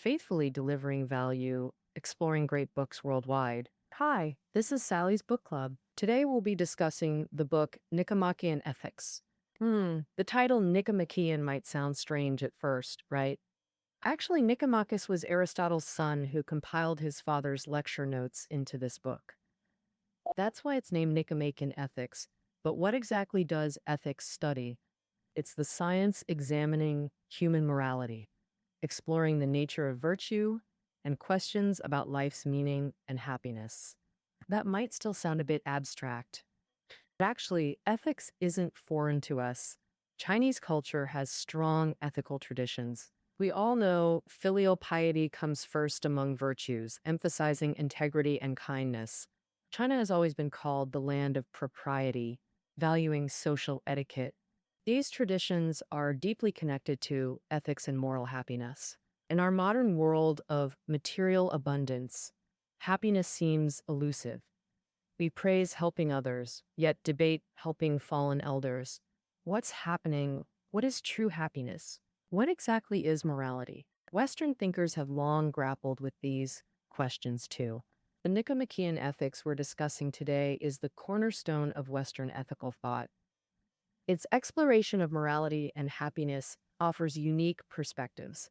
faithfully delivering value, exploring great books worldwide. Hi, this is Sally's Book Club. Today we'll be discussing the book Nicomachean Ethics. The title Nicomachean might sound strange at first, right? Actually, Nicomachus was Aristotle's son who compiled his father's lecture notes into this book. That's why it's named Nicomachean Ethics. But what exactly does ethics study? It's the science examining human morality, exploring the nature of virtue, and questions about life's meaning and happiness. That might still sound a bit abstract. But actually, ethics isn't foreign to us. Chinese culture has strong ethical traditions. We all know filial piety comes first among virtues, emphasizing integrity and kindness. China has always been called the land of propriety, valuing social etiquette. These traditions are deeply connected to ethics and moral happiness. In our modern world of material abundance, happiness seems elusive. We praise helping others, yet debate helping fallen elders. What's happening? What is true happiness? What exactly is morality? Western thinkers have long grappled with these questions too. The Nicomachean Ethics we're discussing today is the cornerstone of Western ethical thought. Its exploration of morality and happiness offers unique perspectives.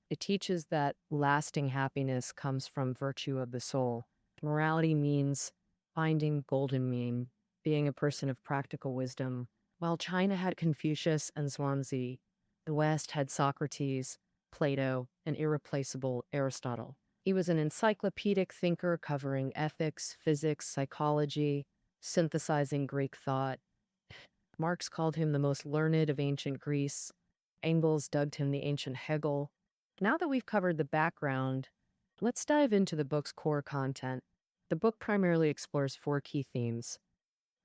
It teaches that lasting happiness comes from virtue of the soul. Morality means finding golden mean, being a person of practical wisdom. While China had Confucius and Zhuangzi, the West had Socrates, Plato, and irreplaceable Aristotle. He was an encyclopedic thinker covering ethics, physics, psychology, synthesizing Greek thought. Marx called him the most learned of ancient Greece. Engels dubbed him the ancient Hegel. Now that we've covered the background, let's dive into the book's core content. The book primarily explores 4 key themes.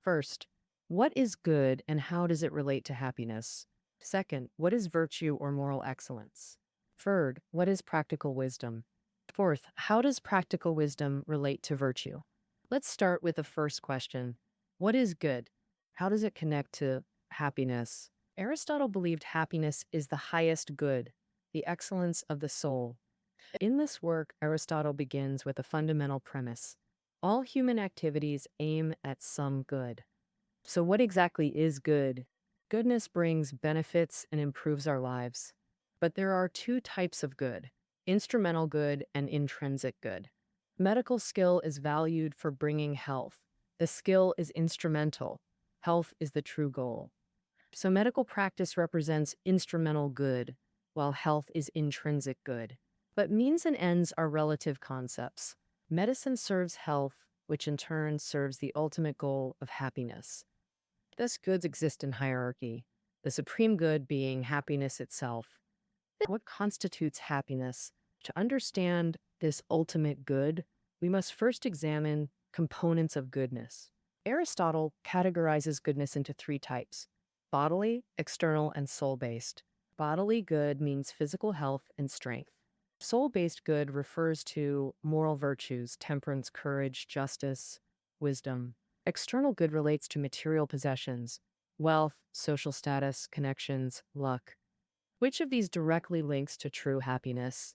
First, what is good and how does it relate to happiness? Second, what is virtue or moral excellence? Third, what is practical wisdom? Fourth, how does practical wisdom relate to virtue? Let's start with the first question. What is good? How does it connect to happiness? Aristotle believed happiness is the highest good, the excellence of the soul. In this work, Aristotle begins with a fundamental premise. All human activities aim at some good. So what exactly is good? Goodness brings benefits and improves our lives. But there are 2 types of good: instrumental good and intrinsic good. Medical skill is valued for bringing health. The skill is instrumental. Health is the true goal. So medical practice represents instrumental good, while health is intrinsic good. But means and ends are relative concepts. Medicine serves health, which in turn serves the ultimate goal of happiness. Thus, goods exist in hierarchy, the supreme good being happiness itself. What constitutes happiness? To understand this ultimate good, we must first examine components of goodness. Aristotle categorizes goodness into 3 types: bodily, external, and soul-based. Bodily good means physical health and strength. Soul-based good refers to moral virtues, temperance, courage, justice, wisdom. External good relates to material possessions, wealth, social status, connections, luck. Which of these directly links to true happiness?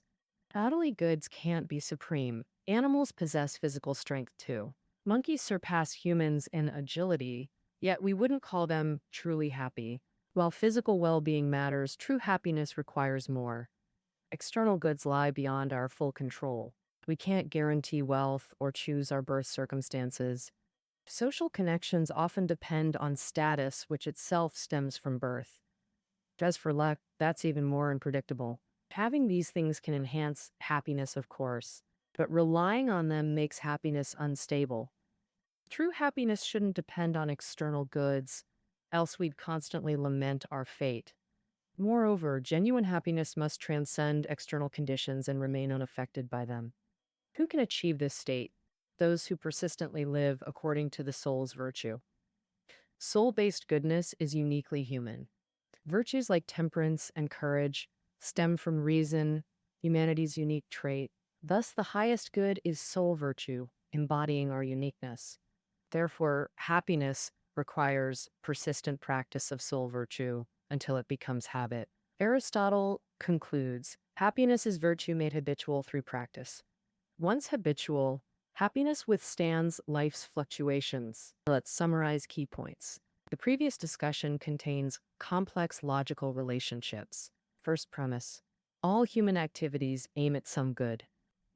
Bodily goods can't be supreme. Animals possess physical strength too. Monkeys surpass humans in agility, yet we wouldn't call them truly happy. While physical well-being matters, true happiness requires more. External goods lie beyond our full control. We can't guarantee wealth or choose our birth circumstances. Social connections often depend on status, which itself stems from birth. As for luck, that's even more unpredictable. Having these things can enhance happiness, of course, but relying on them makes happiness unstable. True happiness shouldn't depend on external goods, else we'd constantly lament our fate. Moreover, genuine happiness must transcend external conditions and remain unaffected by them. Who can achieve this state? Those who persistently live according to the soul's virtue. Soul-based goodness is uniquely human. Virtues like temperance and courage stem from reason, humanity's unique trait. Thus, the highest good is soul virtue, embodying our uniqueness. Therefore, happiness requires persistent practice of soul virtue until it becomes habit. Aristotle concludes, happiness is virtue made habitual through practice. Once habitual, happiness withstands life's fluctuations. Let's summarize key points. The previous discussion contains complex logical relationships. First premise, all human activities aim at some good.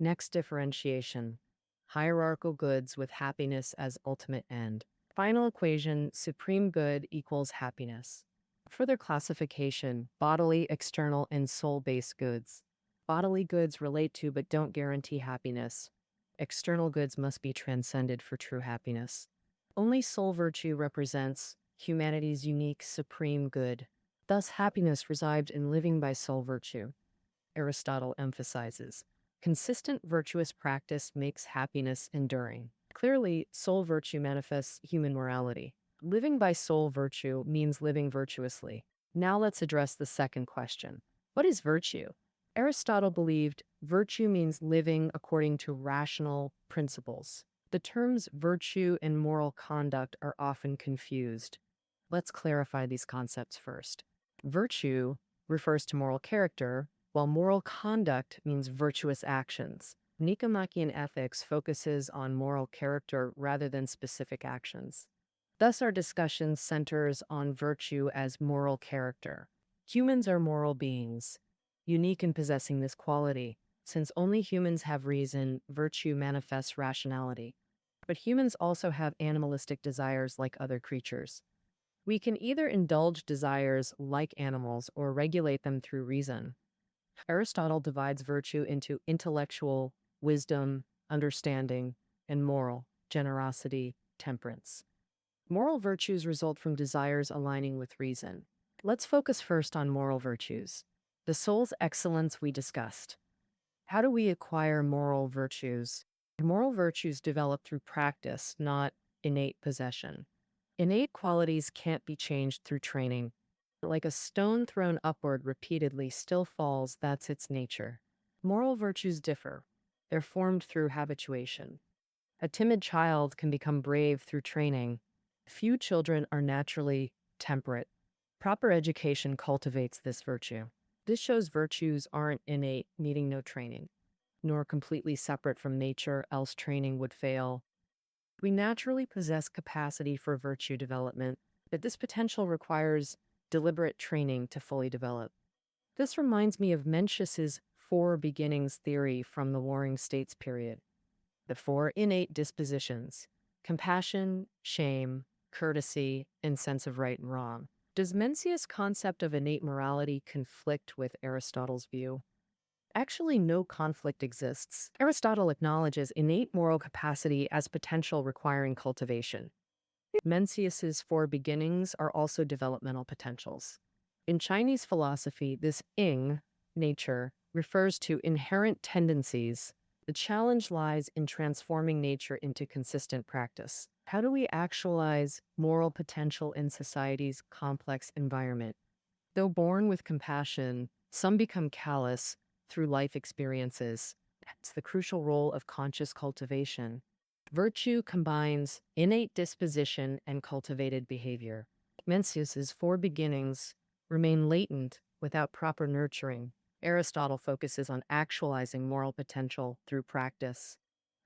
Next differentiation, hierarchical goods with happiness as ultimate end. Final equation, supreme good equals happiness. Further classification, bodily, external, and soul-based goods. Bodily goods relate to but don't guarantee happiness. External goods must be transcended for true happiness. Only soul virtue represents humanity's unique supreme good. Thus, happiness resides in living by soul virtue. Aristotle emphasizes, consistent virtuous practice makes happiness enduring. Clearly, soul virtue manifests human morality. Living by soul virtue means living virtuously. Now let's address the second question. What is virtue? Aristotle believed virtue means living according to rational principles. The terms virtue and moral conduct are often confused. Let's clarify these concepts first. Virtue refers to moral character, while moral conduct means virtuous actions. Nicomachean Ethics focuses on moral character rather than specific actions. Thus, our discussion centers on virtue as moral character. Humans are moral beings, unique in possessing this quality. Since only humans have reason, virtue manifests rationality. But humans also have animalistic desires like other creatures. We can either indulge desires like animals or regulate them through reason. Aristotle divides virtue into intellectual, wisdom, understanding, and moral, generosity, temperance. Moral virtues result from desires aligning with reason. Let's focus first on moral virtues. The soul's excellence we discussed. How do we acquire moral virtues? Moral virtues develop through practice, not innate possession. Innate qualities can't be changed through training. Like a stone thrown upward repeatedly still falls, that's its nature. Moral virtues differ. They're formed through habituation. A timid child can become brave through training. Few children are naturally temperate. Proper education cultivates this virtue. This shows virtues aren't innate, needing no training, nor completely separate from nature, else training would fail. We naturally possess capacity for virtue development, but this potential requires deliberate training to fully develop. This reminds me of Mencius's four beginnings theory from the Warring States period. The four innate dispositions: compassion, shame, courtesy, and sense of right and wrong. Does Mencius' concept of innate morality conflict with Aristotle's view? Actually, no conflict exists. Aristotle acknowledges innate moral capacity as potential requiring cultivation. Mencius's four beginnings are also developmental potentials. In Chinese philosophy, this ing, nature, refers to inherent tendencies. The challenge lies in transforming nature into consistent practice. How do we actualize moral potential in society's complex environment? Though born with compassion, some become callous through life experiences. That's the crucial role of conscious cultivation. Virtue combines innate disposition and cultivated behavior. Mencius's four beginnings remain latent without proper nurturing. Aristotle focuses on actualizing moral potential through practice.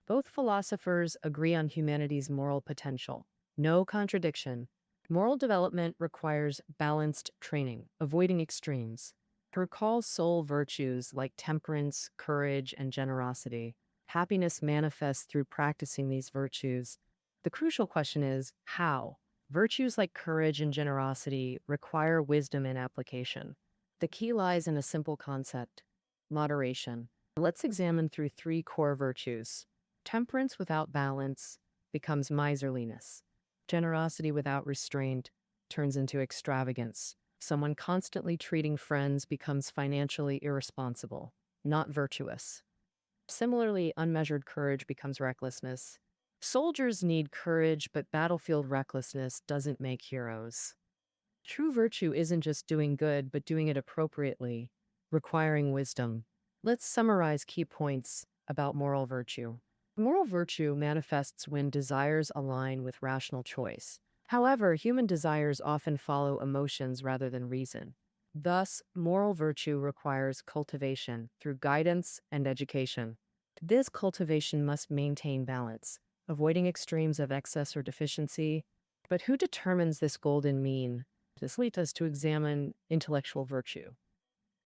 Both philosophers agree on humanity's moral potential. No contradiction. Moral development requires balanced training, avoiding extremes. To recall soul virtues like temperance, courage, and generosity. Happiness manifests through practicing these virtues. The crucial question is, how? Virtues like courage and generosity require wisdom and application. The key lies in a simple concept: moderation. Let's examine through three core virtues. Temperance without balance becomes miserliness. Generosity without restraint turns into extravagance. Someone constantly treating friends becomes financially irresponsible, not virtuous. Similarly, unmeasured courage becomes recklessness. Soldiers need courage, but battlefield recklessness doesn't make heroes. True virtue isn't just doing good, but doing it appropriately, requiring wisdom. Let's summarize key points about moral virtue. Moral virtue manifests when desires align with rational choice. However, human desires often follow emotions rather than reason. Thus, moral virtue requires cultivation through guidance and education. This cultivation must maintain balance, avoiding extremes of excess or deficiency. But who determines this golden mean? This leads us to examine intellectual virtue.